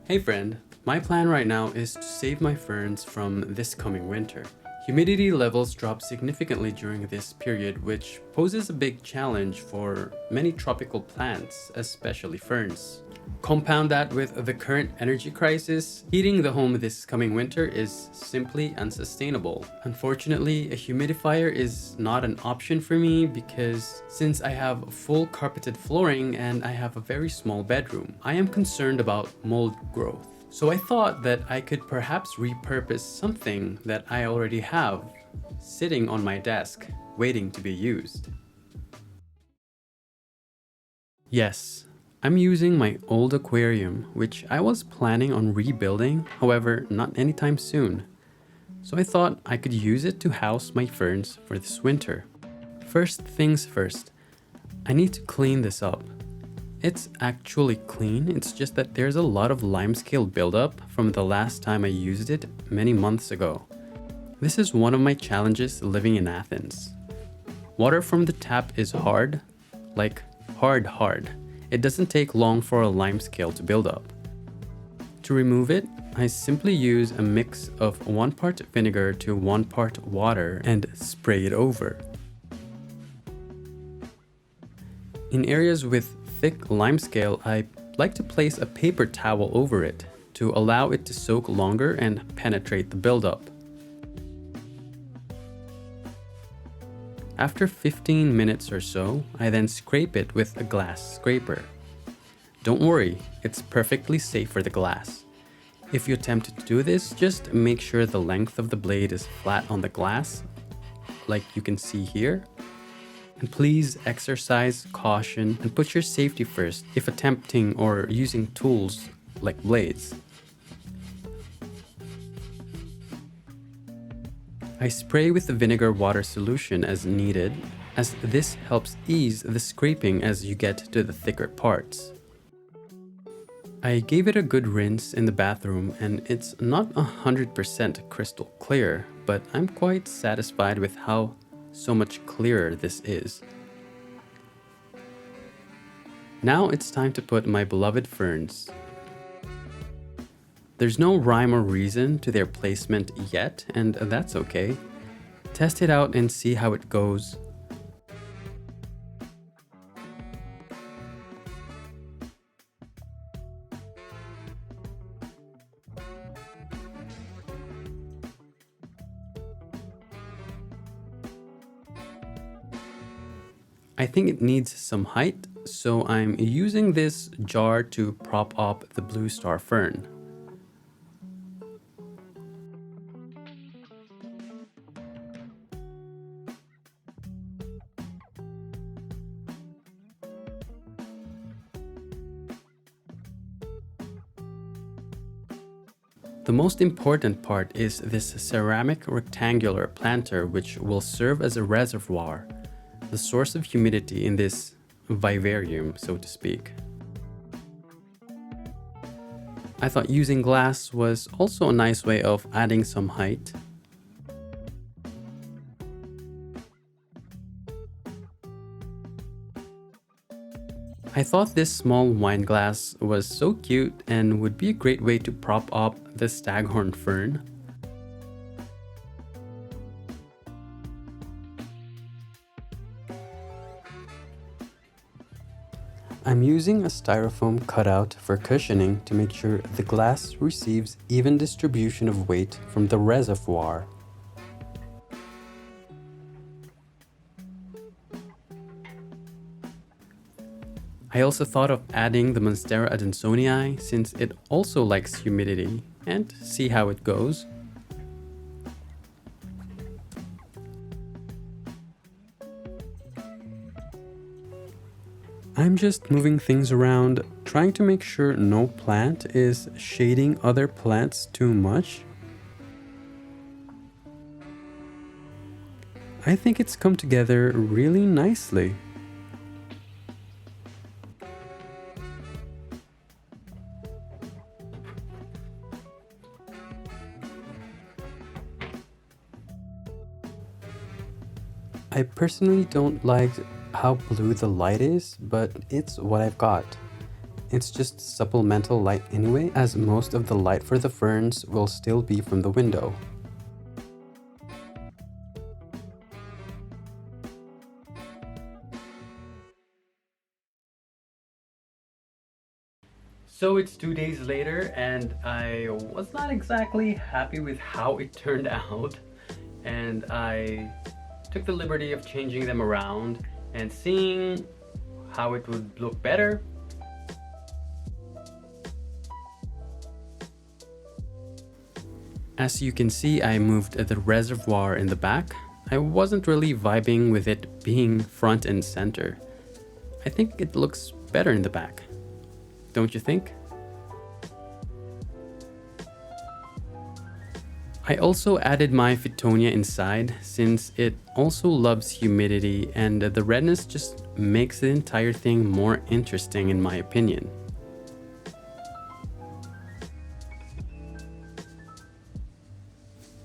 Hey friend, my plan right now is to save my ferns from this coming winter. Humidity levels drop significantly during this period, which poses a big challenge for many tropical plants, especially ferns. Compound that with the current energy crisis, heating the home this coming winter is simply unsustainable. Unfortunately, a humidifier is not an option for me because since I have full carpeted flooring and I have a very small bedroom, I am concerned about mold growth. So I thought that I could perhaps repurpose something that I already have sitting on my desk, waiting to be used. Yes, I'm using my old aquarium, which I was planning on rebuilding, however, not anytime soon. So I thought I could use it to house my ferns for this winter. First things first, I need to clean this up. It's actually clean, it's just that there's a lot of limescale buildup from the last time I used it many months ago. This is one of my challenges living in Athens. Water from the tap is hard, like hard. It doesn't take long for a limescale to build up. To remove it, I simply use a mix of 1 part vinegar to 1 part water and spray it over. In areas with thick limescale, I like to place a paper towel over it to allow it to soak longer and penetrate the buildup. After 15 minutes or so, I then scrape it with a glass scraper. Don't worry, it's perfectly safe for the glass. If you attempt to do this, just make sure the length of the blade is flat on the glass, like you can see here. And please exercise caution and put your safety first if attempting or using tools like blades. I spray with the vinegar water solution as needed, as this helps ease the scraping as you get to the thicker parts. I gave it a good rinse in the bathroom and it's not 100% crystal clear, but I'm quite satisfied with how so much clearer this is. Now it's time to put my beloved ferns. There's no rhyme or reason to their placement yet, and that's okay. Test it out and see how it goes. I think it needs some height, so I'm using this jar to prop up the blue star fern. The most important part is this ceramic rectangular planter, which will serve as a reservoir, the source of humidity in this vivarium, so to speak. I thought using glass was also a nice way of adding some height. I thought this small wine glass was so cute and would be a great way to prop up the staghorn fern. I'm using a styrofoam cutout for cushioning to make sure the glass receives even distribution of weight from the reservoir. I also thought of adding the Monstera adansonii since it also likes humidity, and see how it goes. I'm just moving things around, trying to make sure no plant is shading other plants too much. I think it's come together really nicely. I personally don't like how blue the light is, but it's what I've got. It's just supplemental light anyway, as most of the light for the ferns will still be from the window. So it's 2 days later and I was not exactly happy with how it turned out, and I took the liberty of changing them around and seeing how it would look better. As you can see, I moved the reservoir in the back. I wasn't really vibing with it being front and center. I think it looks better in the back. Don't you think? I also added my Fittonia inside since it also loves humidity, and the redness just makes the entire thing more interesting in my opinion.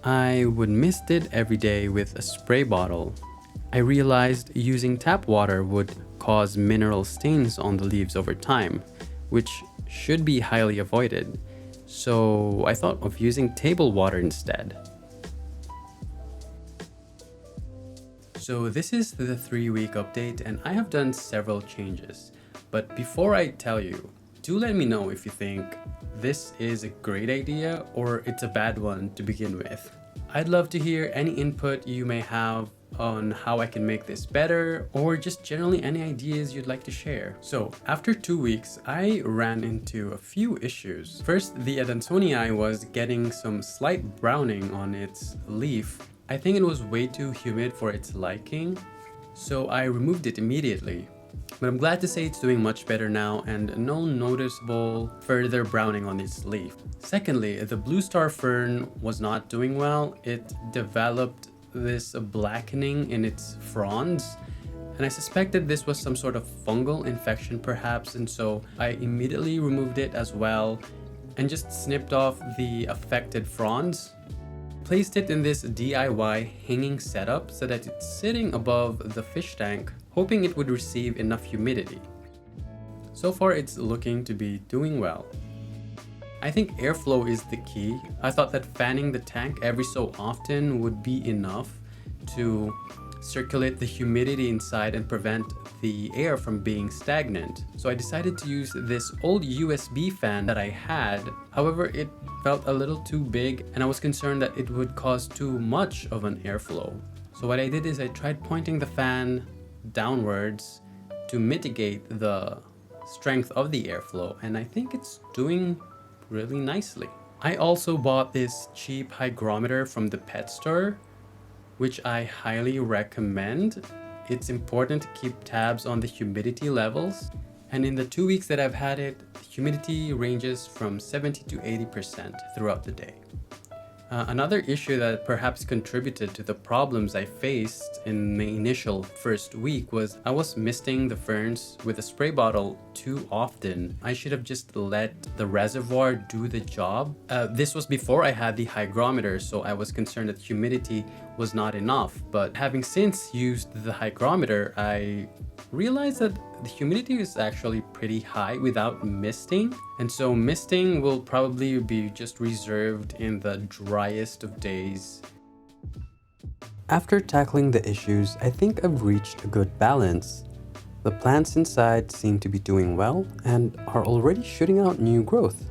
I would mist it every day with a spray bottle. I realized using tap water would cause mineral stains on the leaves over time, which should be highly avoided. So I thought of using table water instead. So this is the 3-week update and I have done several changes. But before I tell you, do let me know if you think this is a great idea or it's a bad one to begin with. I'd love to hear any input you may have on how I can make this better, or just generally any ideas you'd like to share. So after 2 weeks, I ran into a few issues. First, the Adansonii was getting some slight browning on its leaf. I think it was way too humid for its liking, so I removed it immediately. But I'm glad to say it's doing much better now and no noticeable further browning on its leaf. Secondly, the blue star fern was not doing well. It developed this blackening in its fronds, and I suspected this was some sort of fungal infection perhaps, and so I immediately removed it as well and just snipped off the affected fronds. Placed it in this DIY hanging setup so that it's sitting above the fish tank, hoping it would receive enough humidity. So far it's looking to be doing well. I think airflow is the key. I thought that fanning the tank every so often would be enough to circulate the humidity inside and prevent the air from being stagnant. So I decided to use this old USB fan that I had. However, it felt a little too big and I was concerned that it would cause too much of an airflow. So what I did is I tried pointing the fan downwards to mitigate the strength of the airflow, and I think it's doing really nicely. I also bought this cheap hygrometer from the pet store, which I highly recommend. It's important to keep tabs on the humidity levels, and in the 2 weeks that I've had it, the humidity ranges from 70 to 80% throughout the day. Another issue that perhaps contributed to the problems I faced in the initial first week was I was misting the ferns with a spray bottle too often. I should have just let the reservoir do the job. This was before I had the hygrometer, so I was concerned that humidity was not enough. But having since used the hygrometer, I realized that the humidity is actually pretty high without misting, and so misting will probably be just reserved in the driest of days. After tackling the issues, I think I've reached a good balance. The plants inside seem to be doing well and are already shooting out new growth.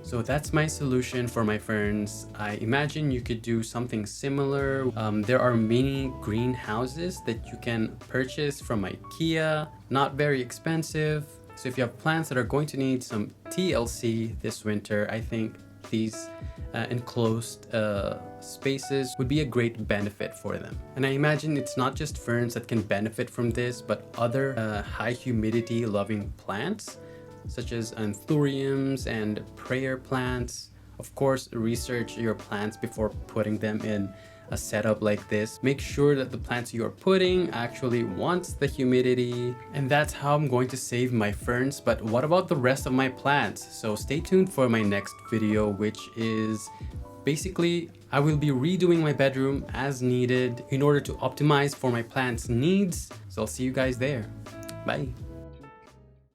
So that's my solution for my ferns. I imagine you could do something similar. There are mini greenhouses that you can purchase from IKEA, not very expensive. So if you have plants that are going to need some TLC this winter, I think these enclosed spaces would be a great benefit for them. And I imagine it's not just ferns that can benefit from this, but other high humidity loving plants, such as anthuriums and prayer plants. Of course, research your plants before putting them in a setup like this. Make sure that the plants you are putting actually wants the humidity. And that's how I'm going to save my ferns. But what about the rest of my plants? So stay tuned for my next video, which is Basically, I will be redoing my bedroom as needed in order to optimize for my plants' needs. So I'll see you guys there. Bye.